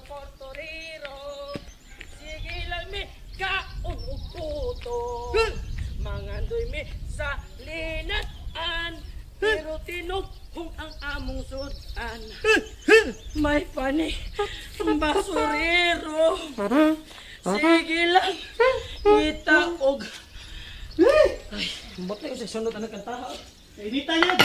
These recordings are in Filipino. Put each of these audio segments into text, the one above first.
portorero. Sige lang mi kaon ug puto. Mangandoy mi sa linatan. Pero tinughong ang among sudan. May pani basurero. Sige lang itaog. Ay, ba't na yung sasunod ang nagkantaha? Inita yan!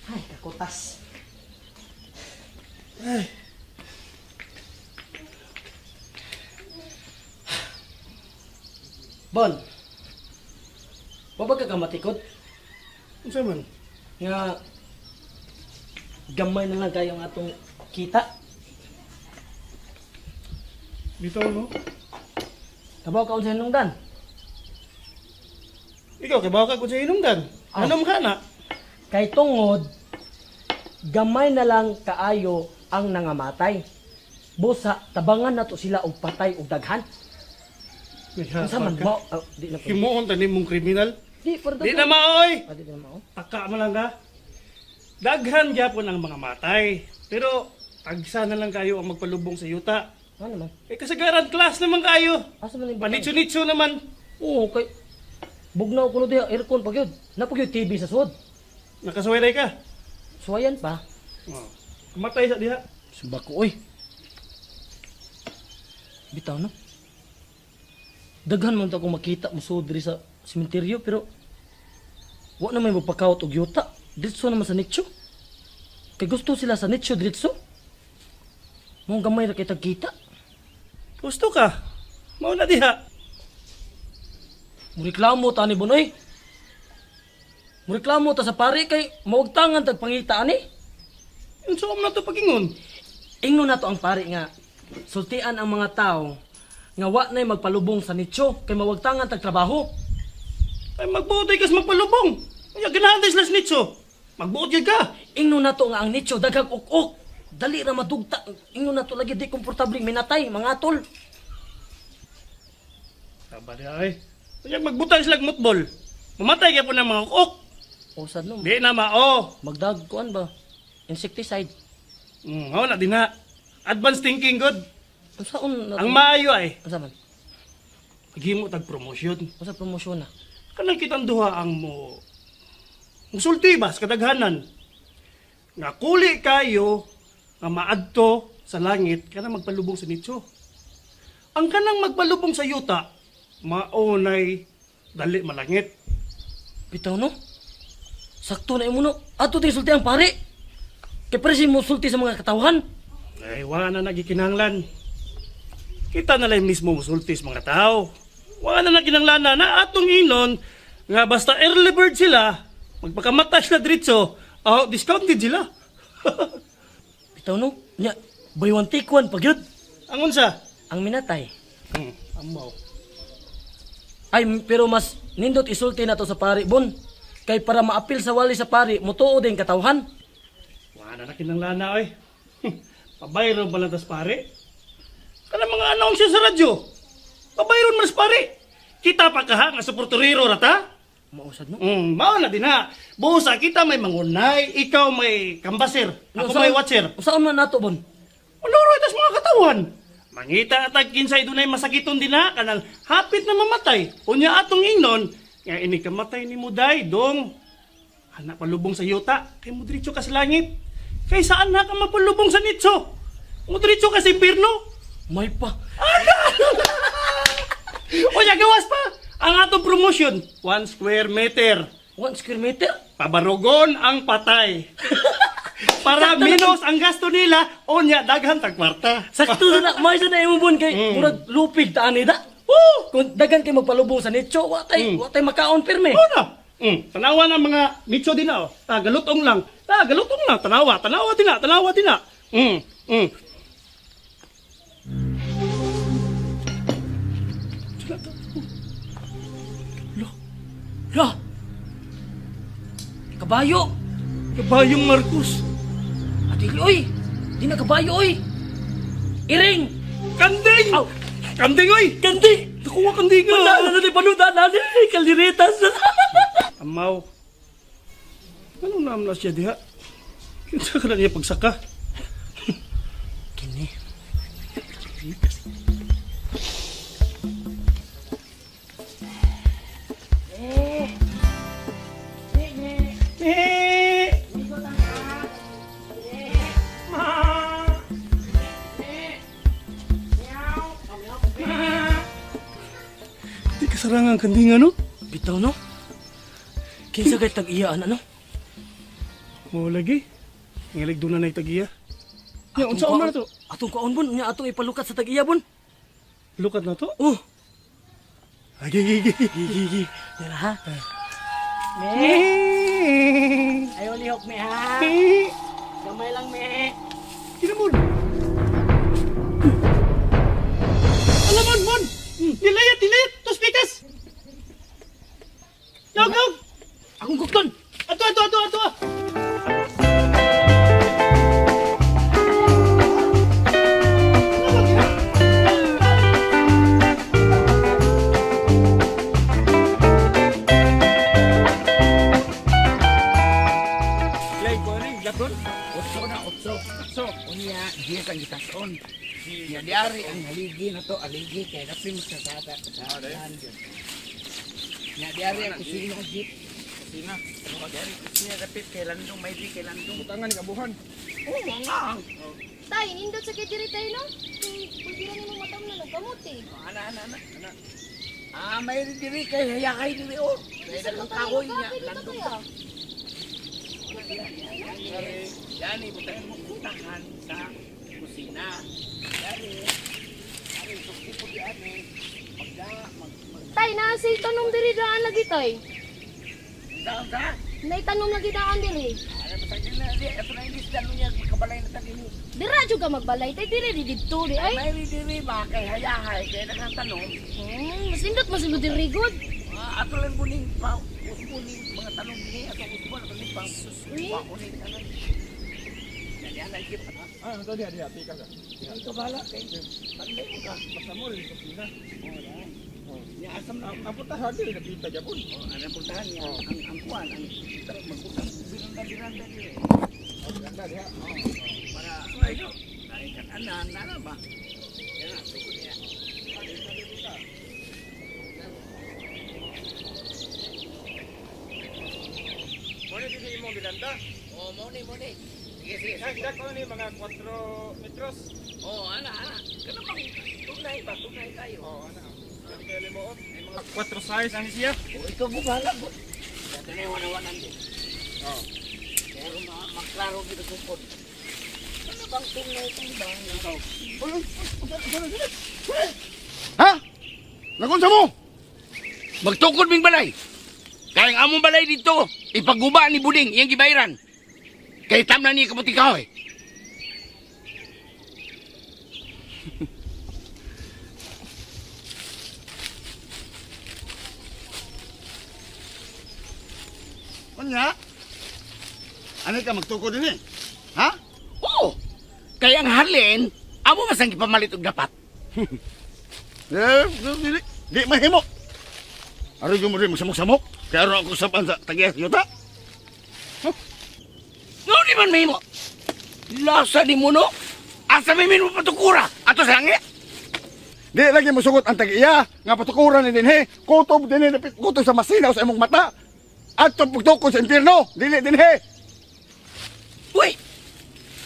Ay, kakutas. Ay. Bon, babag ka matikot? Ano man? Nga, gamay na lang kayong atong kita. Dito, no? Kabaw ka sa hinungdan. Ikaw, kabaw ka kung sa inungdan. Ah. Ano ka na? Kay tungod, gamay na lang kaayo ang nangamatay. Busa, tabangan na to sila og patay og daghan. Unsa man ba? Di na po. Himuon tanim mong kriminal. Di, for Di na maoy! Di na mao. Taka mo lang ka. Daghan gyapon ang mga matay. Pero, tagsa na lang kayo ang magpalubong sa yuta. Ano naman? Eh, kasagaran class naman kayo. Asa man yung Panitso-nitso naman. Oo, kay bugnaw ko no diha aircon pa gyud. Napagyud TV sa sud. Nakaswiray ka. Suwayan pa. Oh. Matay sa diha. Sumba ko oy. Bitaw no. Daghan man ta kung makita mo sud diri sa sementeryo pero wa na may magpakawot og yuta. Diretso naman sa nicho. Kay gusto sila sa nicho diretso. Mong gamay ra kay tagkita. Gusto ka? Mao na diha. Mureklamo ta ni Bonoy. Mureklamo ta sa pari kay maugtangan tag pangita ani. Yung suom na to pagingon. Ingno na to ang pari nga sultian ang mga tao nga wa nay magpalubong sa nicho kay mawagtangan tag trabaho. Ay magbuotoy kas magpalubong. Ay ganahan sila sa nitso. Magbuot gyud ka. Ingno na to nga ang nicho daghang uk-uk. Dali ra madugta. Ingno na to lagi di komportable minatay mga tol. Taba diha ay. Ay magbutang sila og mutbol. Mamatay gyapon ang mga ukok. Usad no. Di na mao. Magdag kuan ba? Insecticide. Mao na din na. Advanced thinking good. Unsaon na? Ang maayo ay Unsa man? paghimo tag promotion. Unsa promosyon na? Kanang kitang duha ang mo musulti ba sa kadaghanan. Nga kuli kayo nga maadto sa langit kana magpalubong sa nitso. Ang kanang magpalubong sa yuta maunay dali malangit. Bitaw no? Sakto na imo no. Ato ti sulti ang pari. Kay presi mo sulti sa mga katawhan. Ay wala na nagikinahanglan. Kita na lang mismo musulti sa mga tao. Wala na naginanglan na atong inon nga basta early bird sila magpakamatay sila diretso, discounted sila. Bitaw no? Nya, buy one take one pagyud. Ang unsa? Ang minatay. Amaw. Ay, pero mas nindot isulti na to sa pari, Bon. Kay para maapil sa wali sa pari, mutuo din katawhan. Wala na kinanglan na, oy. Pabayron ba lang tas pare? Kana mga announcer sa radyo. Pabayron man sa pare. Kita pa ka nga sa portorero rata? Mausad no? Mao na din ha. Busa kita may mangunay, ikaw may kambasir, ako may watcher. Saan man nato, Bon? Uloroy tas mga katawan. Mangita atag kinsay dunay masakiton din ha kanang hapit na mamatay. Unya atong ingnon nga ini kamatay ni Muday dong. Anak palubong sa yuta kay mo diretso ka sa langit. Kay saan na ka mapalubong sa nitso? Mo diretso ka sa impierno? May pa. Unya gawas pa ang atong promotion 1 square meter. 1 square meter? Pabarugon ang patay. Para minus ang gasto nila, unya daghan tag kwarta. Sakto na may sa na imo, Bon, kay murag lupig ta ani da. Kung daghan kay magpalubong sa nicho, watay makaon pirme. Ano? Tanawa na mga nicho din na. Galutong lang. Galutong lang. Tanawa din na. Tanawa din na. Lo. Kabayo. Kabayong Marcos. Adili oy. Di na kabayo oy. Iring. Kanding! Aw. Kanding, oy! Kandi. Nakuha kanding nga. Wala na panudan na kaliritas. Amaw. Ano naman na siya diha? Kinsa ka na niya pagsaka? Kini. Di kasarangan kandingan, no? Bitaw no? Kinsa kay tag-iyaan ano? Mo lagi. Ngalig doon na tagiya. Ya, unsa Atong man kaon- to? Atong kaon bon, nya atong ipalukat sa tag-iya bon. Lukat na to? Oh, Agi, agi, agi. gigi. Yan ha. Me, ayaw lihok me ha. Gamay lang me. Kinamon. Alamon, mon. Dilayat, dilayat. Tos pikas. Yog, yog. Akong gugton. Ato. Lay ko ni gapon. Otso. So, unya diya kang gitason. Nya diari ang haligi na to, aligi kay napim sa sada. Nya diari ang kusina ng jeep. Kusina. O diari kusina dapit kay landong may di kay landong utangan ni kabuhan. Oh, mga. Tay, nindot sa kidiri tayo, no? Pwede na mo matam na nagkamuti. Ana. Ah, may diri kay hayakay diri o. Kay dalang kahoy niya landong. Yani butang mo utahan sa kusina. Dari suki di ane. Pagda Tay, nasa itanong diri daan lagi, tay. daw da. Naitanong lagi daan diri. Ano ba tayo na di ato na ilis dalo niya kabalay na tadi mo. Dira juga magbalay, tay diri di dito di ay. May diri ba kay hayahay kay daghang tanong. Mas nindot masulod diri good. Ato lang buning pa buning mga tanong ni ato usbon ato ni pang Uy. wa ko ni tanong. Jadi ana ikip. Ito dia pika ka. Ito bala kay pandai mo ka masamol sa pina. Ya asam na apunta hadi nakita japon. Ana puntahan niya ang kuan ang magputang biranda dia. Biranda dia. Para ayo naik kan anan nana ba. Ya sukun ya. Muna din mo bilanda. Oh, mo ni. Sige. Hagdag ko ni mga 4 metros. Oh, ana. Kana bang tunay tayo. Oh, ana. Dili kay limuot. Ay mga 4 size ani siya. Oh, ikaw mo bahala po. Dito na yung wanawanan din. Oh. Pero maklaro dito tungkol. Ano bang tunay itong bang ikaw? Ha? Nakunsa mo? Magtukod ming balay. Kaya ang among balay dito, ipaguba ni Buding, iyang gibayaran. Kaya tam na niya kamuti kahoy. Kanya? Ano ka magtukod din eh? Ha? Oo! Kaya ang halin, amo masang ipamalit og dapat. Di mahimo. Ano yung mo rin magsamok-samok? Kaya rin ako saban sa tagiyas yuta? No, di man mahimo. Lasa di mo no? Asa may mo patukura? Ato sa langit? Di lagi mo sugot ang tagiya. Nga patukuran ni din he. Kutob din he. Kutob sa masinaw sa imong mata. At pagtukod sa impyerno. Dili din he. Uy!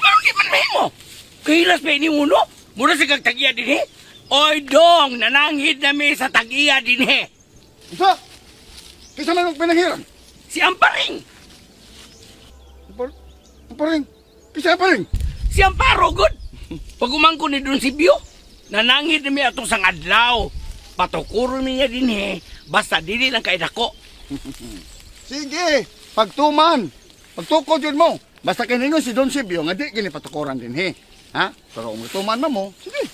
Ano di man mahimo? Kahilas pa ini mo no? Muna sa kagtagiya din eh. Oy dong, nananghid na mi sa tagiya din eh. Isa! Kisa man ang pinanghiran. Si Amparing! Paring. Kisa paring. Si Amparo, good! Pag umangko ni Don Sibyo, nananghid na mi atong sang adlaw. Patukuro niya din eh. Basta dili lang kay dako. Sige. Pagtuman. Pagtukod yun mo. Basta kiningon si Don Sibio nga di ginipatukuran din he. Ha? Pero kung tuman na mo, sige.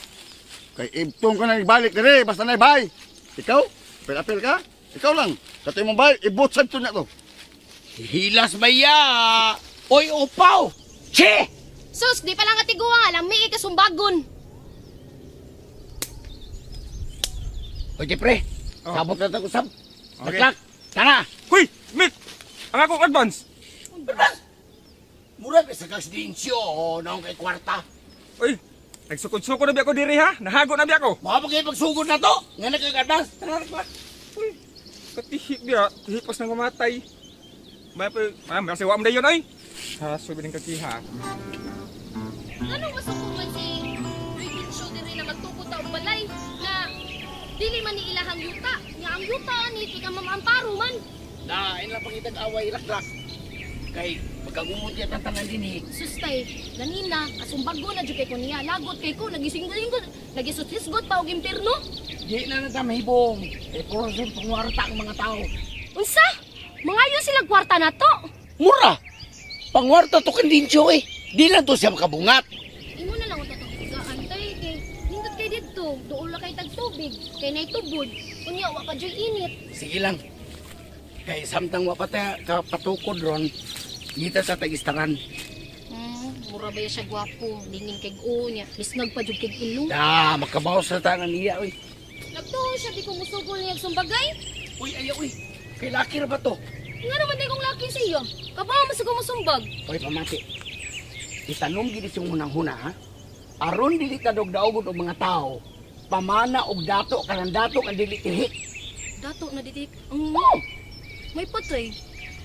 Kay ibtong ka na ibalik dire. Basta na ibay. Ikaw? Apil-apil ka? Ikaw lang. Katoy mong bay, ibutsad to na to. Hilas ba ya? Oy, upaw! Che! Sus, di pa lang atiguwa nga lang, may ikasumbagon. Oy, pre. Sabot na ko sab. Baklak! Tara! Huy, Mick. Ang akong advance. Mura ba sa kasdinsyo o naong kay kwarta? Uy, nagsukod-sukod na biya ko diri ha. Nahago na biya ko. Mga pa kayo pagsugod na to. Nga nagkagadas. Tara ba? Uy, katihik biya. Tihipas nang mamatay. May siwa mo na yun ay. Ha, subi ng kakiha. Anong masukuman si Rikin Show diri na magtukod ta og balay na dili man ni ilahang yuta. Nga ang yuta ani kay mamamparo man. Na, ina pangitag away laklak. Kay, magkagumot yan ang tanan din eh. Sustay, ganina, asumbago na jud kay ko niya. Lagot kay ko, nagisinggot, nagisut-hisgot pa og impirno. Di na natamahibong. Eh, puro sa pangwarta ang mga tao. Unsa? Mangayo sila kwarta na to. Mura! Pangwarta to kandinsyo eh. Di lang to siya makabungat. Imo na lang utot gaantay kay nindot kay didto, duol la kay tagtubig, kay nay tubod. Unya wa pa joy init. Sige lang. Kay samtang wapata kapatukod ron, kita sa tagistangan. Mura ba siya gwapo, dingin kay niya. Lisnag pa jud kay ilong. Da, makabaw sa tangan niya, uy. Nagtuo siya di ko musugol niya sumbagay. Uy, ayaw, uy. Kay laki ra ba to? Nga naman di kong laki sa iyo. Kapaw masugo mo sumbag. Uy, pamati. Itanom gini siyong hunang-huna, ha? Aron dili ka dog-daogon og mga tao. Pamana og dato, kanang dato ang dili tihik. Dato na didik. May patay.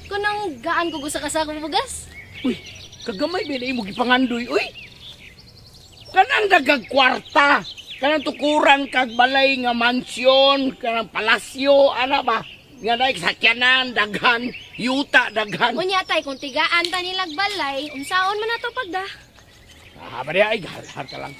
Kanang gaan ko gusto ka sa akong bugas. Uy, kagamay ba na mo gipangandoy, uy? Kanang dagag kwarta. Kanang tukuran kag balay nga mansyon, kanang palasyo, ana ba? Nga na sakyanan, daghan, yuta, daghan. Unya tay kung tigaan ta nilag balay, unsaon man nato pagda. Ah, bari ay, galhar ka lang.